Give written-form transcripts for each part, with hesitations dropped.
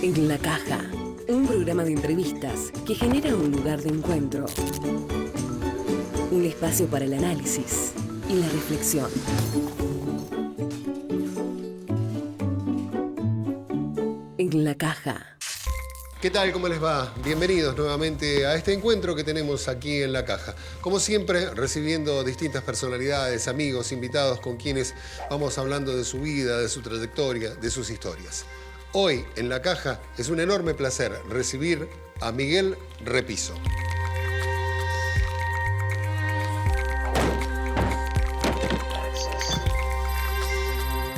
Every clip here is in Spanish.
En la Caja, un programa de entrevistas que genera un lugar de encuentro, un espacio para el análisis y la reflexión. En la Caja. ¿Qué tal? ¿Cómo les va? Bienvenidos nuevamente a este encuentro que tenemos aquí en La Caja. Como siempre, recibiendo distintas personalidades, amigos, invitados con quienes vamos hablando de su vida, de su trayectoria, de sus historias. Hoy, en La Caja, es un enorme placer recibir a Miguel Repiso.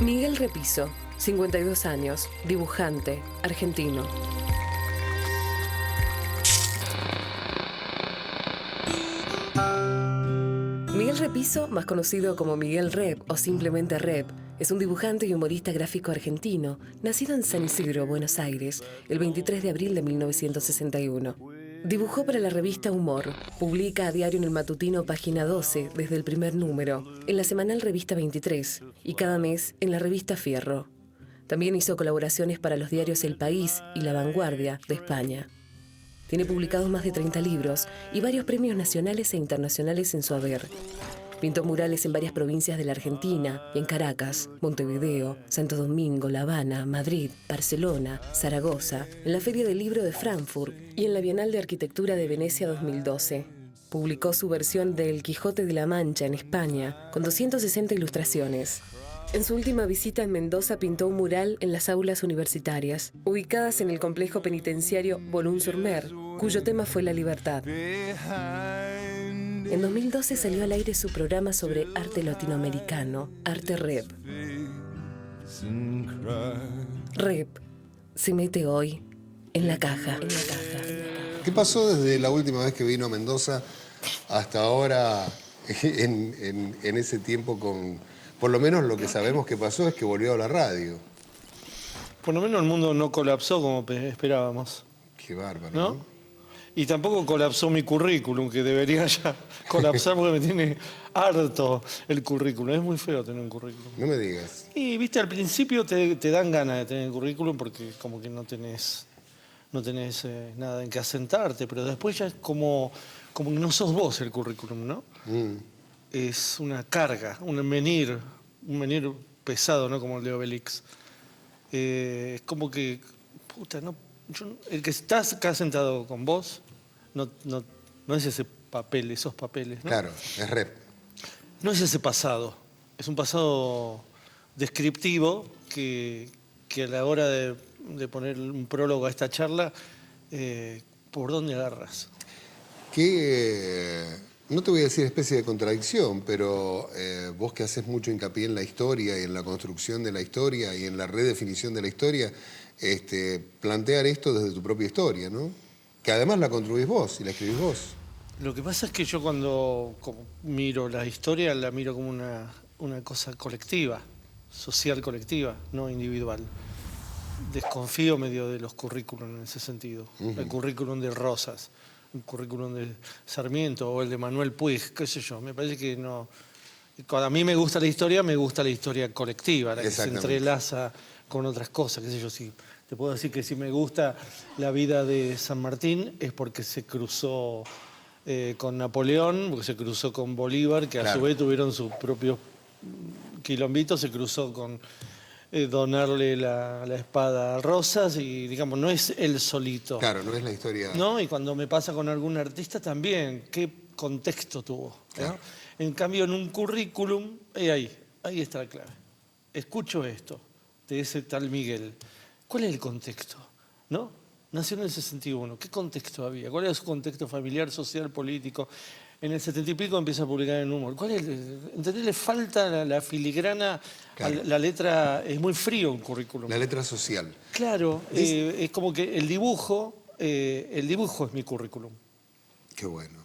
Miguel Repiso, 52 años, dibujante, argentino. Miguel Repiso, más conocido como Miguel Rep o simplemente Rep, es un dibujante y humorista gráfico argentino, nacido en San Isidro, Buenos Aires, el 23 de abril de 1961. Dibujó para la revista Humor, publica a diario en el matutino Página 12 desde el primer número, en la semanal Revista 23 y cada mes en la revista Fierro. También hizo colaboraciones para los diarios El País y La Vanguardia de España. Tiene publicados más de 30 libros y varios premios nacionales e internacionales en su haber. Pintó murales en varias provincias de la Argentina y en Caracas, Montevideo, Santo Domingo, La Habana, Madrid, Barcelona, Zaragoza, en la Feria del Libro de Frankfurt y en la Bienal de Arquitectura de Venecia 2012. Publicó su versión de El Quijote de la Mancha en España, con 260 ilustraciones. En su última visita en Mendoza pintó un mural en las aulas universitarias, ubicadas en el complejo penitenciario Boulogne-sur-Mer, cuyo tema fue la libertad. En 2012 salió al aire su programa sobre arte latinoamericano, Arte Rep. Rep se mete hoy en la caja. ¿Qué pasó desde la última vez que vino a Mendoza hasta ahora en ese tiempo con... Por lo menos lo que sabemos que pasó es que volvió a la radio. Por lo menos el mundo no colapsó como esperábamos. Qué bárbaro, ¿no? ¿no? Y tampoco colapsó mi currículum, que debería ya colapsar porque me tiene harto el currículum. Es muy feo tener un currículum. No me digas. Y, viste, al principio te dan ganas de tener el currículum porque como que no tenés nada en que asentarte, pero después ya es como que no sos vos el currículum, ¿no? Es una carga, un menir pesado, ¿no? Como el de Obelix. Es como que, puta, no, el que estás acá sentado con vos no es ese papel, esos papeles, ¿no? Claro, es Rep. No es ese pasado, es un pasado descriptivo que a la hora de poner un prólogo a esta charla, ¿por dónde agarras? No te voy a decir especie de contradicción, pero vos que haces mucho hincapié en la historia y en la construcción de la historia y en la redefinición de la historia, plantear esto desde tu propia historia, ¿no? Que además la construís vos y la escribís vos. Lo que pasa es que yo cuando miro la historia, la miro como una cosa colectiva, social colectiva, no individual. Desconfío medio de los currículums en ese sentido. El currículum de Rosas, el currículum de Sarmiento o el de Manuel Puig, qué sé yo. Me parece que no... Cuando a mí me gusta la historia colectiva, la que se entrelaza con otras cosas, qué sé yo. Sí, te puedo decir que si me gusta la vida de San Martín es porque se cruzó con Napoleón, porque se cruzó con Bolívar, que a su vez tuvieron sus propios quilombitos, se cruzó con donarle la espada a Rosas y, digamos, no es él solito. Claro, no es la historia... ¿No? Y cuando me pasa con algún artista también, ¿qué contexto tuvo? Claro. ¿No? En cambio, en un currículum, ahí está la clave. Escucho esto de ese tal Miguel. ¿Cuál es el contexto? ¿No? Nació en el 61. ¿Qué contexto había? ¿Cuál era su contexto familiar, social, político? En el 70 y pico empieza a publicar en Humor. ¿Cuál es? ¿Entendés? Le falta la filigrana, claro. La letra, es muy frío un currículum. La letra social. Claro, es como que el dibujo es mi currículum. Qué bueno.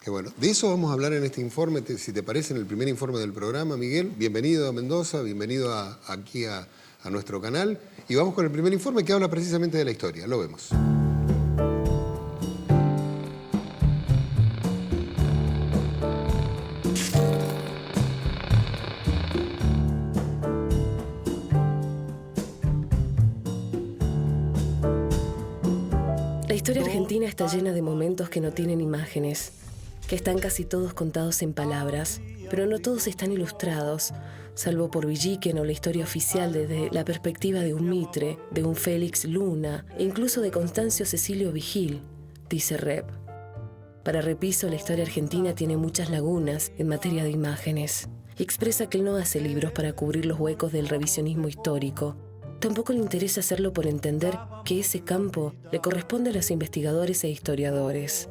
Qué bueno. De eso vamos a hablar en este informe, si te parece, en el primer informe del programa. Miguel, bienvenido a Mendoza, bienvenido aquí a a nuestro canal. Y vamos con el primer informe que habla precisamente de la historia. Lo vemos. La historia argentina está llena de momentos que no tienen imágenes, que están casi todos contados en palabras, pero no todos están ilustrados, salvo por Villiquen o la historia oficial desde la perspectiva de un Mitre, de un Félix Luna e incluso de Constancio Cecilio Vigil, dice Rep. Para Repiso, la historia argentina tiene muchas lagunas en materia de imágenes y expresa que él no hace libros para cubrir los huecos del revisionismo histórico. Tampoco le interesa hacerlo por entender que ese campo le corresponde a los investigadores e historiadores.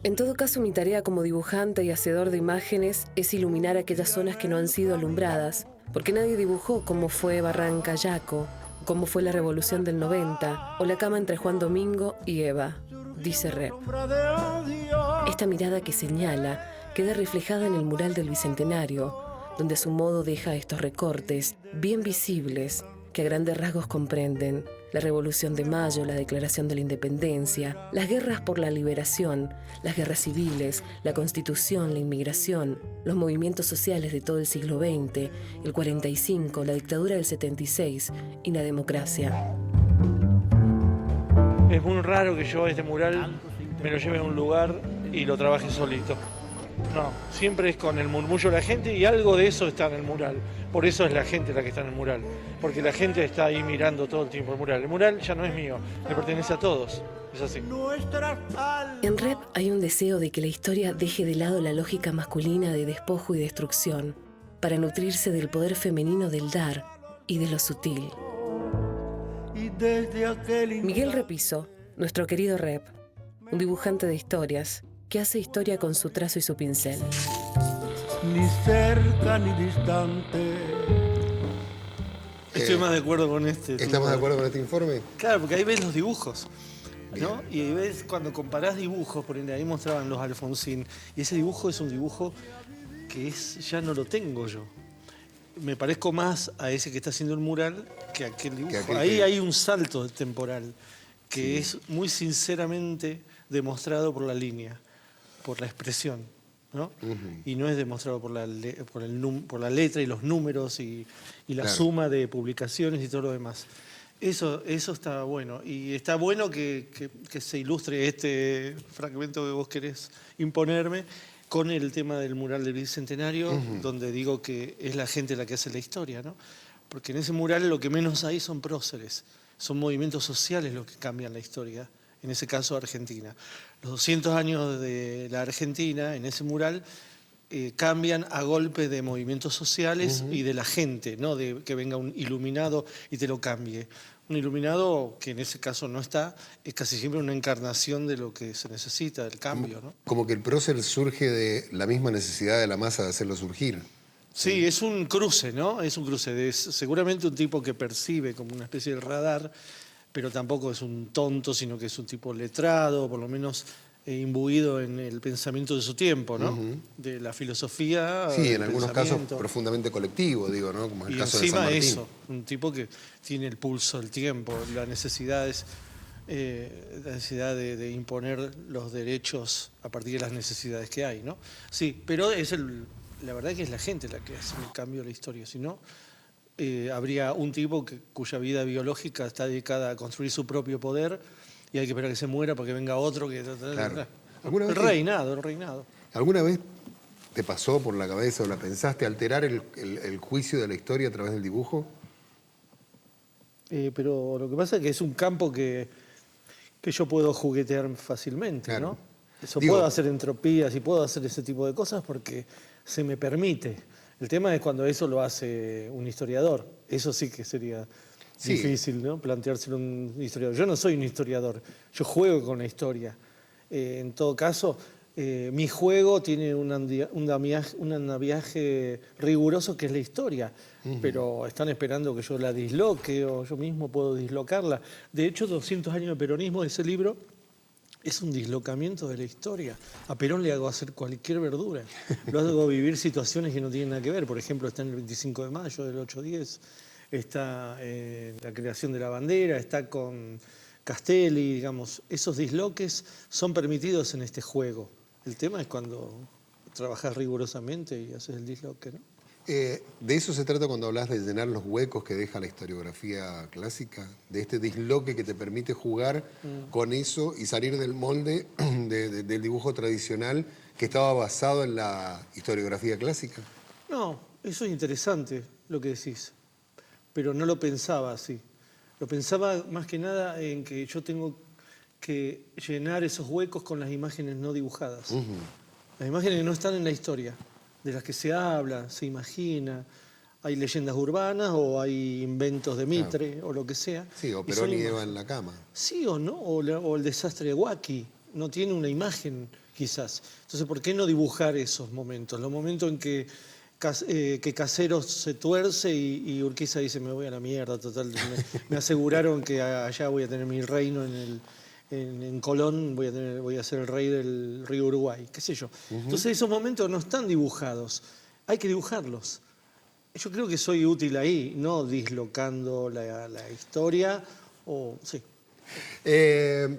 En todo caso, mi tarea como dibujante y hacedor de imágenes es iluminar aquellas zonas que no han sido alumbradas, porque nadie dibujó cómo fue Barranca Yaco, cómo fue la Revolución del 90 o la cama entre Juan Domingo y Eva, dice Rep. Esta mirada que señala queda reflejada en el mural del Bicentenario, donde a su modo deja estos recortes bien visibles que a grandes rasgos comprenden la Revolución de Mayo, la Declaración de la Independencia, las guerras por la liberación, las guerras civiles, la Constitución, la inmigración, los movimientos sociales de todo el siglo XX, el 45, la dictadura del 76 y la democracia. Es muy raro que yo este mural me lo lleve a un lugar y lo trabaje solito. No, siempre es con el murmullo de la gente y algo de eso está en el mural. Por eso es la gente la que está en el mural, porque la gente está ahí mirando todo el tiempo el mural. El mural ya no es mío, le pertenece a todos, es así. En Rep hay un deseo de que la historia deje de lado la lógica masculina de despojo y destrucción, para nutrirse del poder femenino del dar y de lo sutil. Miguel Repiso, nuestro querido Rep, un dibujante de historias, que hace historia con su trazo y su pincel. Ni cerca ni distante. Estoy más de acuerdo con este. ¿Estamos de acuerdo con este informe? Claro, porque ahí ves los dibujos, ¿no? Y ahí ves cuando comparás dibujos, por ejemplo, ahí mostraban los Alfonsín, y ese dibujo es un dibujo que ya no lo tengo yo. Me parezco más a ese que está haciendo el mural que a aquel dibujo. Ahí hay un salto temporal que es muy sinceramente demostrado por la línea, por la expresión, ¿no? Y no es demostrado por la letra y los números y la suma de publicaciones y todo lo demás. Eso está bueno. Y está bueno que se ilustre este fragmento que vos querés imponerme con el tema del mural del Bicentenario, donde digo que es la gente la que hace la historia, ¿no? Porque en ese mural lo que menos hay son próceres, son movimientos sociales los que cambian la historia. En ese caso Argentina. Los 200 años de la Argentina, en ese mural, cambian a golpe de movimientos sociales y de la gente, no de que venga un iluminado y te lo cambie. Un iluminado, que en ese caso no está, es casi siempre una encarnación de lo que se necesita, del cambio, ¿no? Como que el prócer surge de la misma necesidad de la masa de hacerlo surgir. Sí, es un cruce, ¿no? Es un cruce. Es seguramente un tipo que percibe como una especie de radar, pero tampoco es un tonto, sino que es un tipo letrado, por lo menos imbuido en el pensamiento de su tiempo, ¿no? De la filosofía. Sí, en algunos casos profundamente colectivo, digo, ¿no? Como el caso de San Martín. Encima eso, un tipo que tiene el pulso del tiempo, la necesidad de imponer los derechos a partir de las necesidades que hay, ¿no? Sí, pero la verdad que es la gente la que hace el cambio de la historia, si no habría un tipo cuya vida biológica está dedicada a construir su propio poder y hay que esperar que se muera para que venga otro que... Claro. El reinado. ¿Alguna vez te pasó por la cabeza o la pensaste alterar el juicio de la historia a través del dibujo? Pero lo que pasa es que es un campo que yo puedo juguetear fácilmente, claro. ¿no? Puedo hacer entropías y puedo hacer ese tipo de cosas porque se me permite. El tema es cuando eso lo hace un historiador. Eso sí que sería difícil, ¿no? Planteárselo un historiador. Yo no soy un historiador, yo juego con la historia. En todo caso, mi juego tiene un andamiaje riguroso que es la historia, pero están esperando que yo la disloque o yo mismo puedo dislocarla. De hecho, 200 años de peronismo, ese libro, es un dislocamiento de la historia. A Perón le hago hacer cualquier verdura. Lo hago vivir situaciones que no tienen nada que ver. Por ejemplo, está en el 25 de mayo del 8-10. está la creación de la bandera, está con Castelli, digamos. Esos disloques son permitidos en este juego. El tema es cuando trabajas rigurosamente y haces el disloque, ¿no? De eso se trata cuando hablas de llenar los huecos que deja la historiografía clásica, de este disloque que te permite jugar con eso y salir del molde del dibujo tradicional que estaba basado en la historiografía clásica. No, eso es interesante lo que decís, pero no lo pensaba así. Lo pensaba más que nada en que yo tengo que llenar esos huecos con las imágenes no dibujadas. Las imágenes que no están en la historia, de las que se habla, se imagina. Hay leyendas urbanas o hay inventos de Mitre o lo que sea. Sí, o Perón y Eva en la cama. Sí o no, o el desastre de Huaki. No tiene una imagen, quizás. Entonces, ¿por qué no dibujar esos momentos? Los momentos en que Caseros se tuerce y Urquiza dice, me voy a la mierda, total. Me aseguraron que allá voy a tener mi reino en Colón, voy a ser el rey del río Uruguay, qué sé yo. Entonces esos momentos no están dibujados, hay que dibujarlos. Yo creo que soy útil ahí, no dislocando la historia, sí.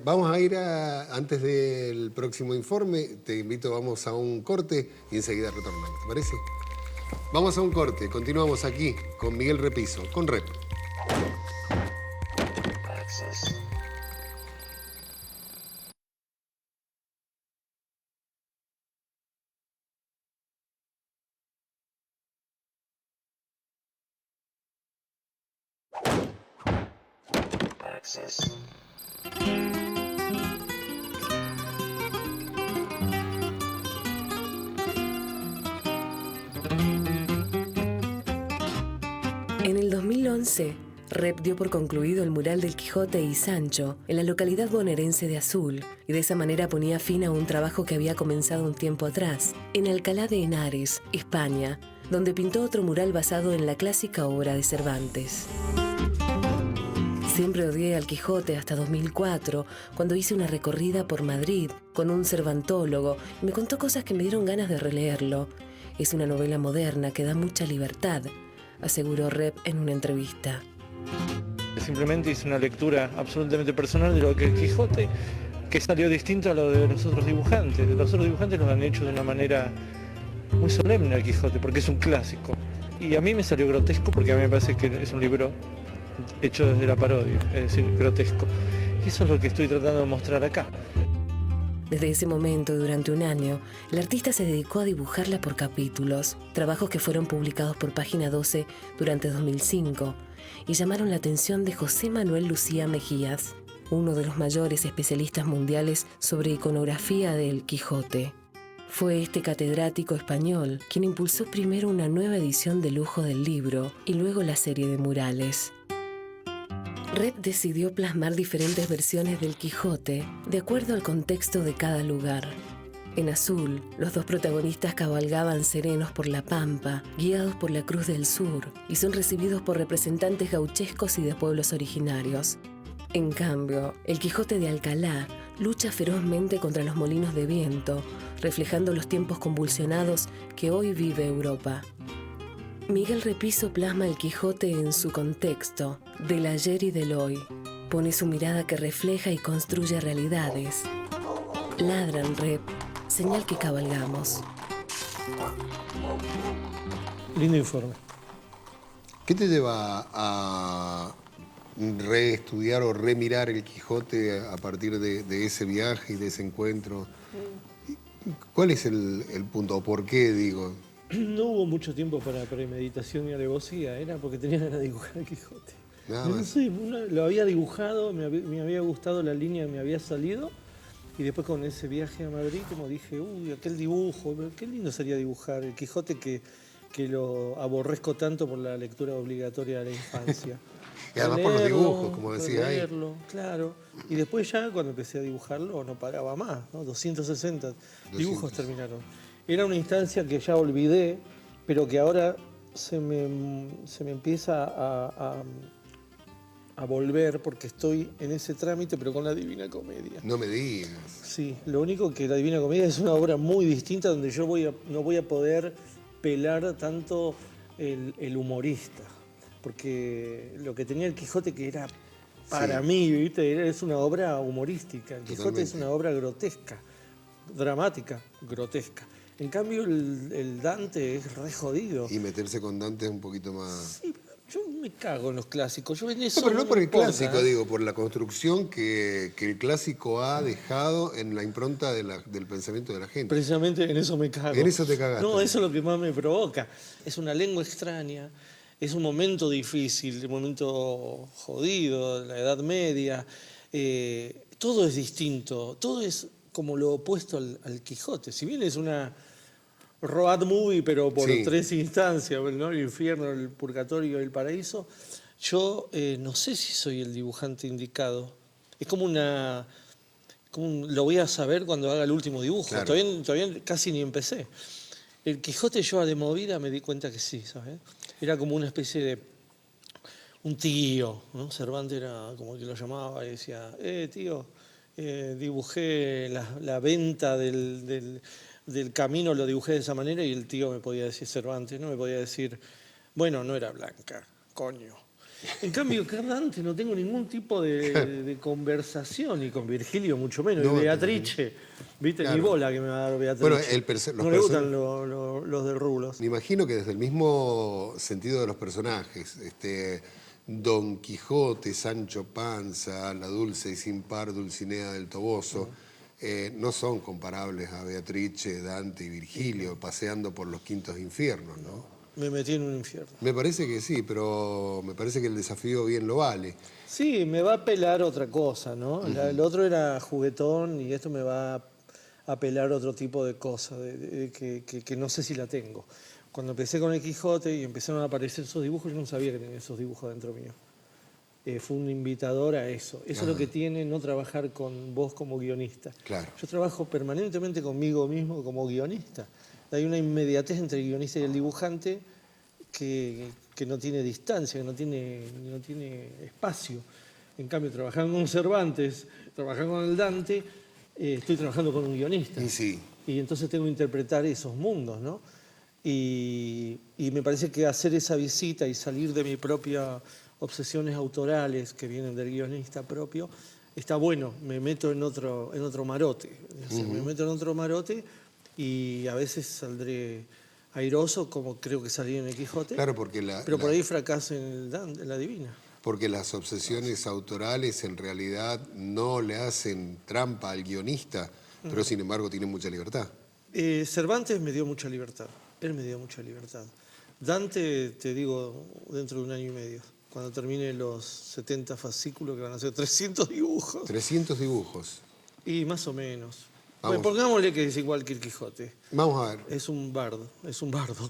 Vamos a ir antes del próximo informe, te invito, vamos a un corte y enseguida retornamos, ¿te parece? Vamos a un corte, continuamos aquí con Miguel Repiso, con Rep. En el 2011, Rep dio por concluido el mural del Quijote y Sancho en la localidad bonaerense de Azul, y de esa manera ponía fin a un trabajo que había comenzado un tiempo atrás, en Alcalá de Henares, España, donde pintó otro mural basado en la clásica obra de Cervantes. Siempre odié al Quijote hasta 2004, cuando hice una recorrida por Madrid con un cervantólogo y me contó cosas que me dieron ganas de releerlo. Es una novela moderna que da mucha libertad, aseguró Rep en una entrevista. Simplemente hice una lectura absolutamente personal de lo que es Quijote, que salió distinto a lo de los otros dibujantes. Los otros dibujantes lo han hecho de una manera muy solemne al Quijote, porque es un clásico. Y a mí me salió grotesco porque a mí me parece que es un libro hecho desde la parodia, es decir, grotesco. Y eso es lo que estoy tratando de mostrar acá. Desde ese momento y durante un año, el artista se dedicó a dibujarla por capítulos, trabajos que fueron publicados por Página 12 durante 2005 y llamaron la atención de José Manuel Lucía Mejías, uno de los mayores especialistas mundiales sobre iconografía del Quijote. Fue este catedrático español quien impulsó primero una nueva edición de lujo del libro y luego la serie de murales. Rep decidió plasmar diferentes versiones del Quijote de acuerdo al contexto de cada lugar. En Azul, los dos protagonistas cabalgaban serenos por la pampa, guiados por la Cruz del Sur, y son recibidos por representantes gauchescos y de pueblos originarios. En cambio, el Quijote de Alcalá lucha ferozmente contra los molinos de viento, reflejando los tiempos convulsionados que hoy vive Europa. Miguel Repiso plasma el Quijote en su contexto, del ayer y del hoy. Pone su mirada que refleja y construye realidades. Ladran, Rep, señal que cabalgamos. Lindo informe. ¿Qué te lleva a reestudiar o remirar el Quijote a partir de ese viaje y de ese encuentro? ¿Cuál es el punto? ¿O por qué, digo? No hubo mucho tiempo para premeditación y alevosía, era porque tenía ganas de dibujar el Quijote. Nada más. No sé, lo había dibujado, me había gustado la línea que me había salido, y después con ese viaje a Madrid como dije, uy, aquel dibujo, qué lindo sería dibujar el Quijote que lo aborrezco tanto por la lectura obligatoria de la infancia. Y además por los dibujos, como decía ahí. Claro. Y después ya cuando empecé a dibujarlo no paraba más, ¿no? 260 dibujos terminaron. Era una instancia que ya olvidé, pero que ahora se me empieza a volver porque estoy en ese trámite, pero con la Divina Comedia. No me digas. Sí, lo único que la Divina Comedia es una obra muy distinta donde yo no voy a poder pelar tanto el humorista. porque lo que tenía el Quijote que era para mí, ¿viste? Es una obra humorística. El Quijote es una obra grotesca, dramática, grotesca. En cambio, el Dante es re jodido. Y meterse con Dante es un poquito más... Sí, yo me cago en los clásicos. Yo en eso No, pero no por el importa, clásico, digo, por la construcción que el clásico ha dejado en la impronta del pensamiento de la gente. Precisamente en eso me cago. En eso te cagaste. No, eso es lo que más me provoca. Es una lengua extraña, es un momento difícil, un momento jodido, la Edad Media. Todo es distinto, todo es como lo opuesto al Quijote. Si bien es una road movie, pero por 3 instancias, ¿no? El infierno, el purgatorio y el paraíso, yo no sé si soy el dibujante indicado. Es como lo voy a saber cuando haga el último dibujo. Claro. Todavía casi ni empecé. El Quijote yo de movida me di cuenta que sí, ¿sabes? Era como una especie de un tío, ¿no? Cervantes era como que lo llamaba y decía, tío, dibujé la venta del camino, lo dibujé de esa manera, y el tío me podía decir, Cervantes, no me podía decir, bueno, no era blanca, coño. En cambio, con Dante no tengo ningún tipo de conversación, y con Virgilio mucho menos, No, y Beatrice, ¿viste? Claro. Ni bola que me va a dar Beatrice. Bueno, no le gustan los de rulos. Me imagino que desde el mismo sentido de los personajes, Don Quijote, Sancho Panza, la dulce y sin par Dulcinea del Toboso, no son comparables a Beatrice, Dante y Virgilio paseando por los quintos infiernos, ¿no? Me metí en un infierno. Me parece que sí, pero me parece que el desafío bien lo vale. Sí, me va a pelar otra cosa, ¿no? El otro era juguetón y esto me va a pelar otro tipo de cosa, que no sé si la tengo. Cuando empecé con el Quijote y empezaron a aparecer esos dibujos, yo no sabía que tenía esos dibujos dentro mío. Fue un invitador a eso. Eso es lo que tiene no trabajar con vos como guionista. Claro. Yo trabajo permanentemente conmigo mismo como guionista. Hay una inmediatez entre el guionista y el dibujante que no tiene distancia, que no tiene espacio. En cambio, trabajando con Cervantes, trabajando con el Dante, estoy trabajando con un guionista. Y sí. Y entonces tengo que interpretar esos mundos, ¿no? Y me parece que hacer esa visita y salir de mis propias obsesiones autorales que vienen del guionista propio, está bueno. Me meto en otro marote. O sea, me meto en otro marote y a veces saldré airoso, como creo que salí en el Quijote. Claro, porque pero por ahí fracaso en la Divina. Porque las obsesiones autorales en realidad no le hacen trampa al guionista, pero sin embargo tienen mucha libertad. Cervantes me dio mucha libertad. Él me dio mucha libertad. Dante, te digo, dentro de 1 año y medio, cuando termine los 70 fascículos, que van a ser 300 dibujos. 300 dibujos. Y más o menos. Vamos. Bueno, pongámosle que es igual que el Quijote. Vamos a ver. Es un bardo, claro. Es un bardo.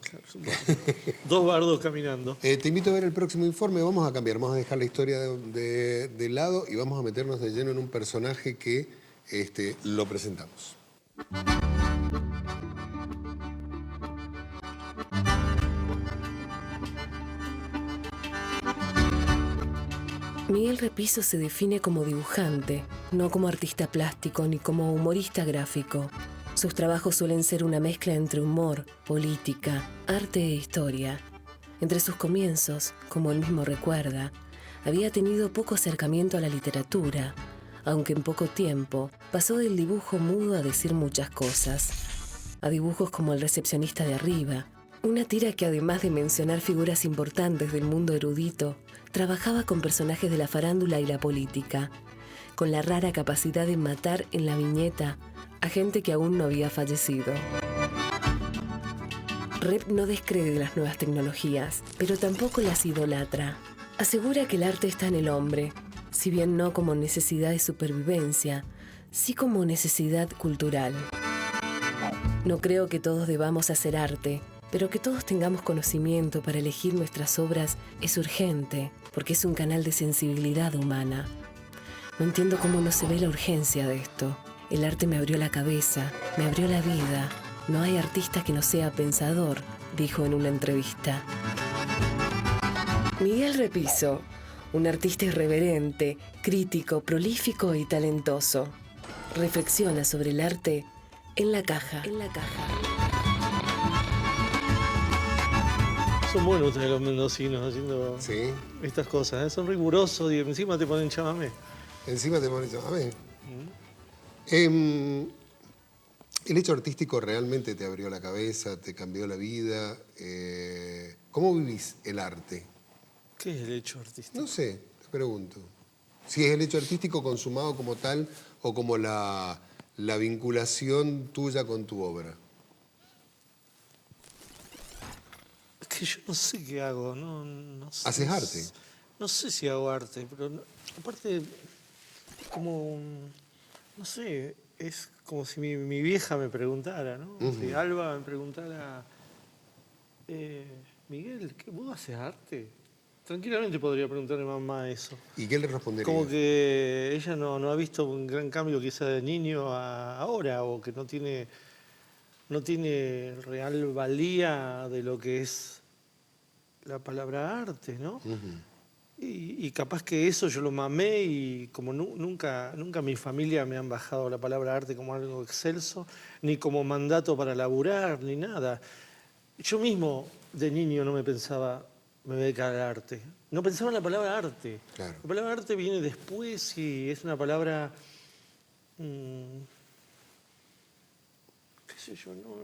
2 bardos caminando. Te invito a ver el próximo informe. Vamos a cambiar, vamos a dejar la historia de lado y vamos a meternos de lleno en un personaje que lo presentamos. Miguel Repiso se define como dibujante, no como artista plástico ni como humorista gráfico. Sus trabajos suelen ser una mezcla entre humor, política, arte e historia. Entre sus comienzos, como él mismo recuerda, había tenido poco acercamiento a la literatura, aunque en poco tiempo pasó del dibujo mudo a decir muchas cosas. A dibujos como El recepcionista de arriba, una tira que además de mencionar figuras importantes del mundo erudito, trabajaba con personajes de la farándula y la política, con la rara capacidad de matar en la viñeta a gente que aún no había fallecido. Rep no descree de las nuevas tecnologías, pero tampoco las idolatra. Asegura que el arte está en el hombre, si bien no como necesidad de supervivencia, sí como necesidad cultural. No creo que todos debamos hacer arte, pero que todos tengamos conocimiento para elegir nuestras obras es urgente, porque es un canal de sensibilidad humana. No entiendo cómo no se ve la urgencia de esto. El arte me abrió la cabeza, me abrió la vida. No hay artista que no sea pensador, dijo en una entrevista. Miguel Repiso, un artista irreverente, crítico, prolífico y talentoso. Reflexiona sobre el arte en La Caja. Son buenos ustedes los mendocinos haciendo Sí. estas cosas, ¿eh? Son rigurosos y encima te ponen chamamé. Encima te pones a ver. ¿El hecho artístico realmente te abrió la cabeza, te cambió la vida? ¿Cómo vivís el arte? ¿Qué es el hecho artístico? No sé, te pregunto. Si es el hecho artístico consumado como tal o como la vinculación tuya con tu obra. Es que yo no sé qué hago, no sé. ¿Haces arte? No sé si hago arte, pero aparte, como, no sé, es como si mi vieja me preguntara, ¿no? Si Alba me preguntara, Miguel, ¿vos haces arte? Tranquilamente podría preguntarle a mamá eso. ¿Y qué le respondería? Como que ella no ha visto un gran cambio quizá de niño a ahora, o que no tiene real valía de lo que es la palabra arte, ¿no? Y capaz que eso yo lo mamé y como nunca mi familia me han bajado la palabra arte como algo excelso, ni como mandato para laburar, ni nada. Yo mismo de niño no me pensaba, me voy a dedicar al arte. No pensaba en la palabra arte. Claro. La palabra arte viene después y es una palabra, qué sé yo, ¿no?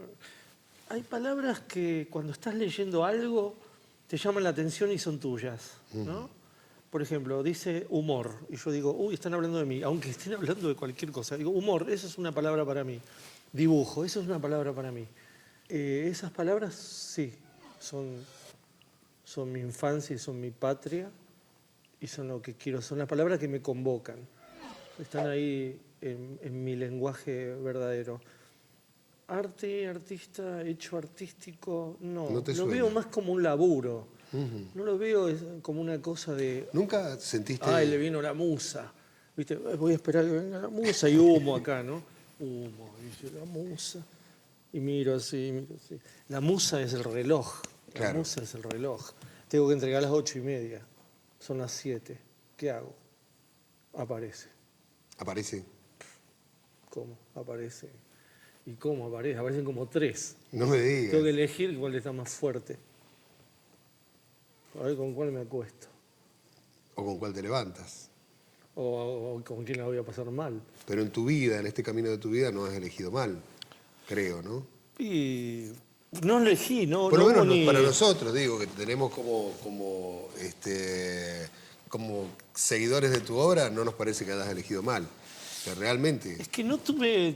Hay palabras que cuando estás leyendo algo te llaman la atención y son tuyas, ¿no? Por ejemplo, dice humor, y yo digo, uy, están hablando de mí, aunque estén hablando de cualquier cosa. Digo, humor, eso es una palabra para mí. Dibujo, eso es una palabra para mí. Esas palabras, sí, son mi infancia y son mi patria, y son lo que quiero, son las palabras que me convocan. Están ahí en mi lenguaje verdadero. Arte, artista, hecho artístico, no. No te Lo suena. veo más como un laburo. No lo veo como una cosa de, ¿Nunca sentiste...? ay, le vino la musa. ¿Viste? Voy a esperar que venga la musa y humo acá, ¿no? Humo, dice la musa. Y miro así. La musa es el reloj. La Claro. musa es el reloj. Tengo que entregar a las 8:30. Son las 7. ¿Qué hago? Aparece. ¿Aparece? ¿Cómo? Aparece. ¿Y cómo aparece? Aparecen como 3. No me digas. Tengo que elegir cuál está más fuerte. A ver con cuál me acuesto. ¿O con cuál te levantas? O con quién la voy a pasar mal. Pero en tu vida, en este camino de tu vida, no has elegido mal, creo, ¿no? Y no elegí, no. Por lo no menos hubo ni... para nosotros, digo, que tenemos como seguidores de tu obra, no nos parece que hayas elegido mal. Que realmente... Es que no tuve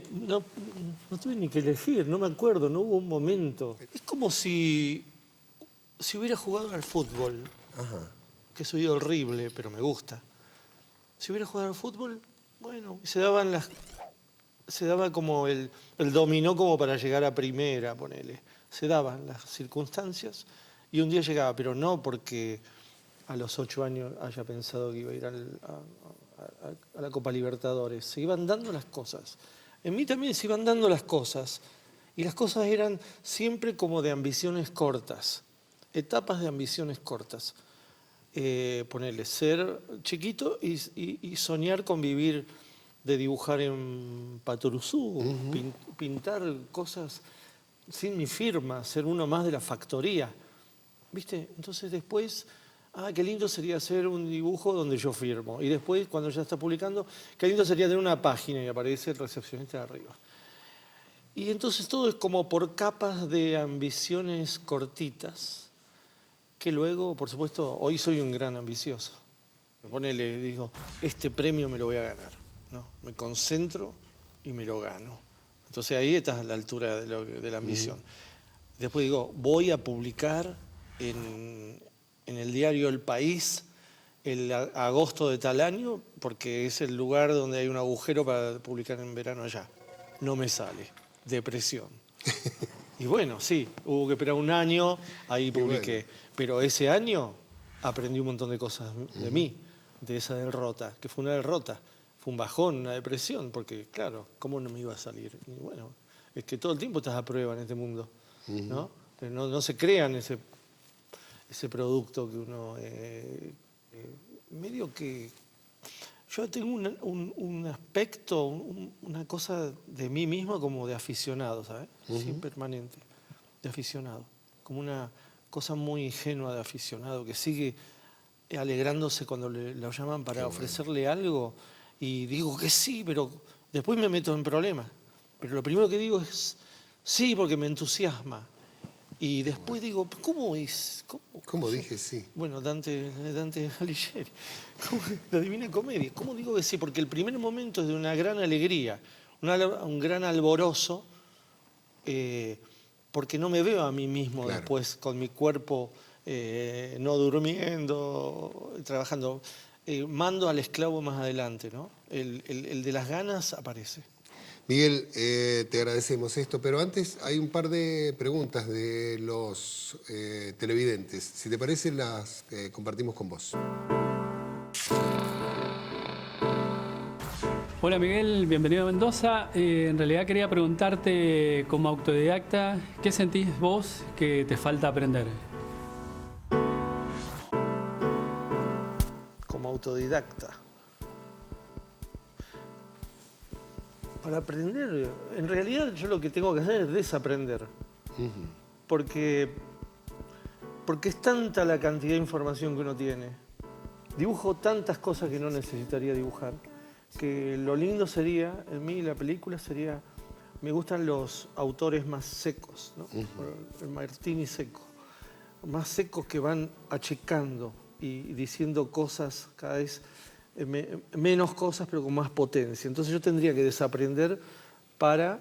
ni que elegir, no me acuerdo, no hubo un momento. Es como si hubiera jugado al fútbol, que soy horrible, pero me gusta. Si hubiera jugado al fútbol, bueno, se daba como el dominó como para llegar a primera, ponele. Se daban las circunstancias y un día llegaba, pero no porque a los 8 años haya pensado que iba a ir a la Copa Libertadores. Se iban dando las cosas. En mí también se iban dando las cosas. Y las cosas eran siempre como de ambiciones cortas. Etapas de ambiciones cortas. Ponerle ser chiquito y soñar con vivir, de dibujar en Patoruzú, pintar cosas sin mi firma, ser uno más de la factoría. ¿Viste? Entonces después, qué lindo sería hacer un dibujo donde yo firmo. Y después, cuando ya está publicando, qué lindo sería tener una página y aparece el recepcionista de arriba. Y entonces todo es como por capas de ambiciones cortitas, que luego, por supuesto, hoy soy un gran ambicioso. Ponele, digo, este premio me lo voy a ganar, ¿no? Me concentro y me lo gano. Entonces ahí estás a la altura de la ambición. Después digo, voy a publicar en el diario El País el agosto de tal año, porque es el lugar donde hay un agujero para publicar en verano allá. No me sale. Depresión. Y bueno, sí, hubo que esperar un año, ahí publiqué. Bueno. Pero ese año aprendí un montón de cosas de mí, de esa derrota, que fue una derrota, fue un bajón, una depresión, porque claro, ¿cómo no me iba a salir? Y bueno, es que todo el tiempo estás a prueba en este mundo, ¿no? No se crean ese producto que uno... medio que... Yo tengo un aspecto, una cosa de mí mismo como de aficionado, ¿sabes? Sí, permanente, de aficionado. Como cosa muy ingenua de aficionado, que sigue alegrándose cuando lo llaman para ofrecerle algo y digo que sí, pero después me meto en problemas. Pero lo primero que digo es sí, porque me entusiasma. Y después digo, ¿cómo es? ¿Cómo dije sí? Bueno, Dante Alighieri, la Divina Comedia. ¿Cómo digo que sí? Porque el primer momento es de una gran alegría, un gran alborozo, porque no me veo a mí mismo después con mi cuerpo no durmiendo, trabajando. Mando al esclavo más adelante, ¿no? El de las ganas aparece. Miguel, te agradecemos esto, pero antes hay un par de preguntas de los televidentes. Si te parece, las compartimos con vos. Hola Miguel, bienvenido a Mendoza. En realidad quería preguntarte como autodidacta, ¿qué sentís vos que te falta aprender? Como autodidacta. Para aprender, en realidad yo lo que tengo que hacer es desaprender. Porque es tanta la cantidad de información que uno tiene. Dibujo tantas cosas que no necesitaría dibujar, que lo lindo sería, en mí la película sería, me gustan los autores más secos, ¿no? El Martini seco. Más secos que van achicando y diciendo cosas cada vez menos cosas, pero con más potencia. Entonces yo tendría que desaprender para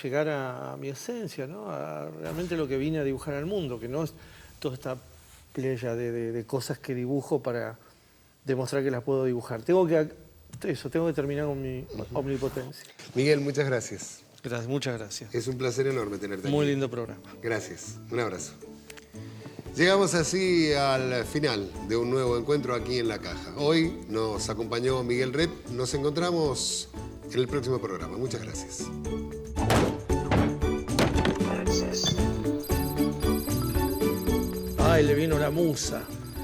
llegar a mi esencia, ¿no? A realmente lo que vine a dibujar al mundo, que no es toda esta playa de cosas que dibujo para demostrar que las puedo dibujar. Tengo que terminar con mi omnipotencia. Miguel, muchas gracias. Muchas gracias. Es un placer enorme tenerte aquí. Muy lindo programa. Gracias. Un abrazo. Llegamos así al final de un nuevo encuentro aquí en La Caja. Hoy nos acompañó Miguel Rep. Nos encontramos en el próximo programa. Muchas gracias. Ay, le vino la musa.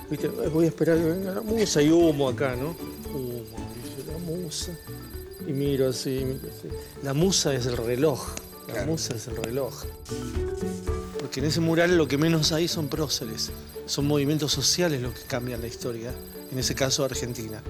¿Viste? Voy a esperar que venga la musa y humo acá, ¿no? Humo, dice la musa. Y miro así. La musa es el reloj. La musa es el reloj. Porque en ese mural lo que menos hay son próceres. Son movimientos sociales los que cambian la historia. En ese caso, Argentina.